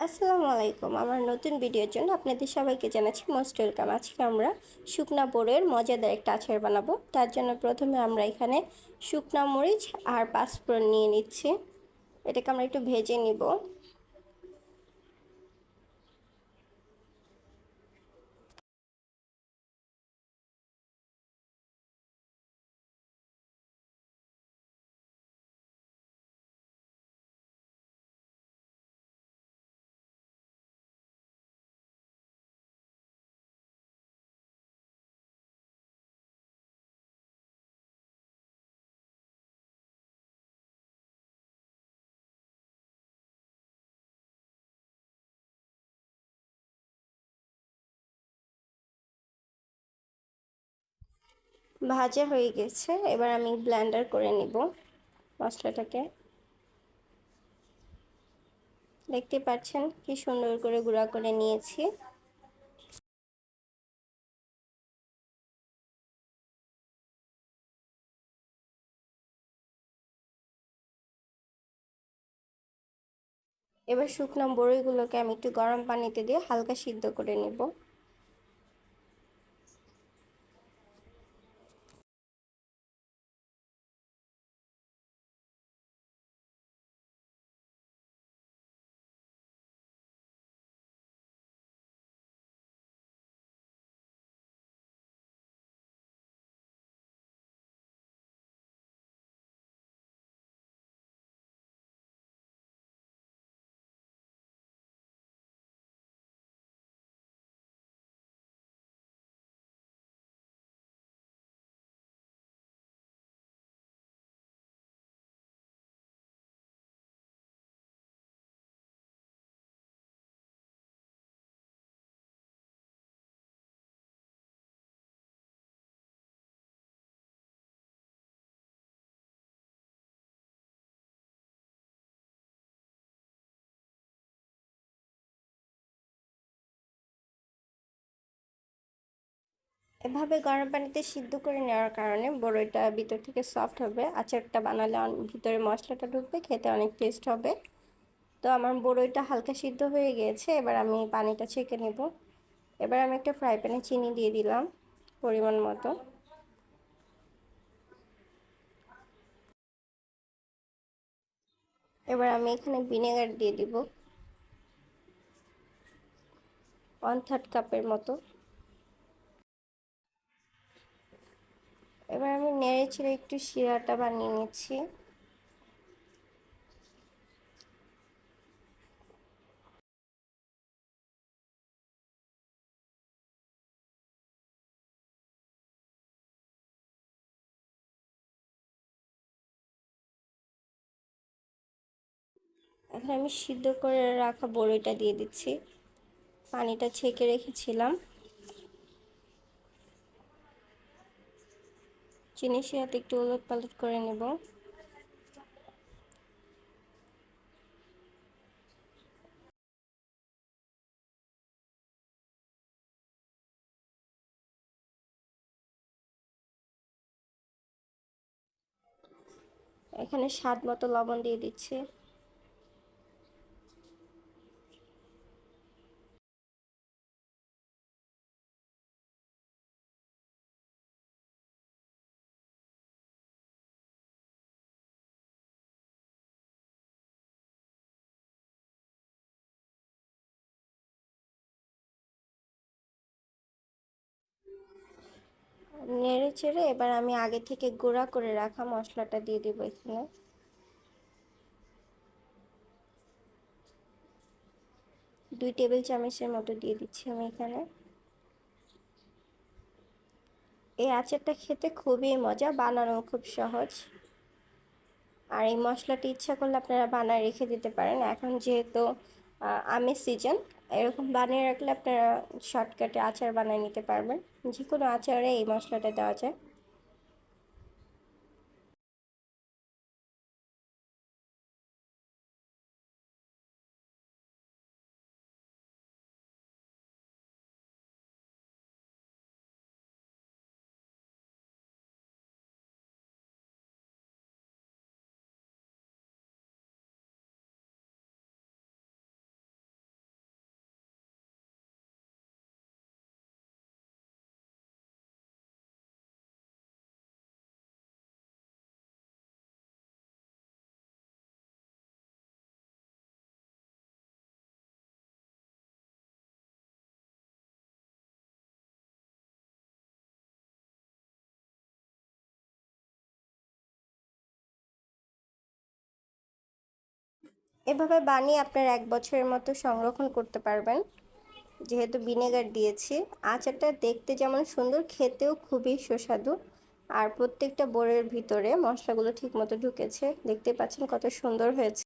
আসসালামু আলাইকুম। আমার নতুন ভিডিওর জন্য আপনাদের সবাইকে জানাচ্ছি মোস্ট ওয়েলকাম। আজকে আমরা শুকনা বড়ইয়ের মজাদার একটা আচার বানাবো। তার জন্য প্রথমে আমরা এখানে শুকনা মরিচ আর পাঁচফোড়ন নিয়ে নিচ্ছি। এটাকে আমরা একটু ভেজে নিব। ভাজা হয়ে গেছে, এবার আমি ব্লেন্ডার করে নিব মশলাটাকে। দেখতে পাচ্ছেন কি সুন্দর করে গুঁড়া করে নিয়েছি। এবার শুকনো বড়ইগুলোকে আমি একটু গরম পানিতে দিয়ে হালকা সিদ্ধ করে নিব। এভাবে গরম পানিতে সিদ্ধ করে নেওয়ার কারণে বড়ইটা ভিতর থেকে সফট হবে। আচারটা বানালে ভিতরে মশলাটা ঢুকবে, খেতে অনেক টেস্ট হবে। তো আমার বড়ইটা হালকা সিদ্ধ হয়ে গিয়েছে, এবার আমি পানিটা ছেঁকে নেব। এবার আমি একটা ফ্রাই প্যানে চিনি দিয়ে দিলাম পরিমাণ মতো। এবার আমি এখানে ভিনেগার দিয়ে দিব 1/3 কাপের মতো। এবার আমি নেড়ে চেড়ে একটু শিরাটা বানিয়ে নিচ্ছি। এখন আমি সিদ্ধ করে রাখা বড়ইটা দিয়ে দিচ্ছি। পানিটা ছেঁকে রেখেছিলাম। চিনির সাথে একটু উলট পালট করে নেব। এখানে স্বাদ মতো লবণ দিয়ে দিচ্ছি। নেড়ে চেড়ে এবার আমি আগে থেকে গুঁড়া করে রাখা মশলাটা দিয়ে দেবো এখানে। 2 টেবিল চামচের মতো দিয়ে দিচ্ছি আমি এখানে। এই আচারটা খেতে খুবই মজা, বানানো খুব সহজ। আর এই মশলাটি ইচ্ছা করলে আপনারা বানায় রেখে দিতে পারেন। এখন যেহেতু আমের সিজন, এরকম বানিয়ে রাখলে আপনারা শর্টকাটে আচার বানিয়ে নিতে পারবেন। যে কোনো আচারে এই মশলাটা দেওয়া যায়। এভাবে বানিয়ে আপনার 1 বছরের মতো সংরক্ষণ করতে পারবেন। যেহেতু ভিনেগার দিয়েছি, আচারটা দেখতে যেমন সুন্দর, খেতেও খুবই সুস্বাদু। আর প্রত্যেকটা বোরের ভিতরে মশলাগুলো ঠিকমতো ঢুকেছে, দেখতে পাচ্ছেন কত সুন্দর হয়েছে।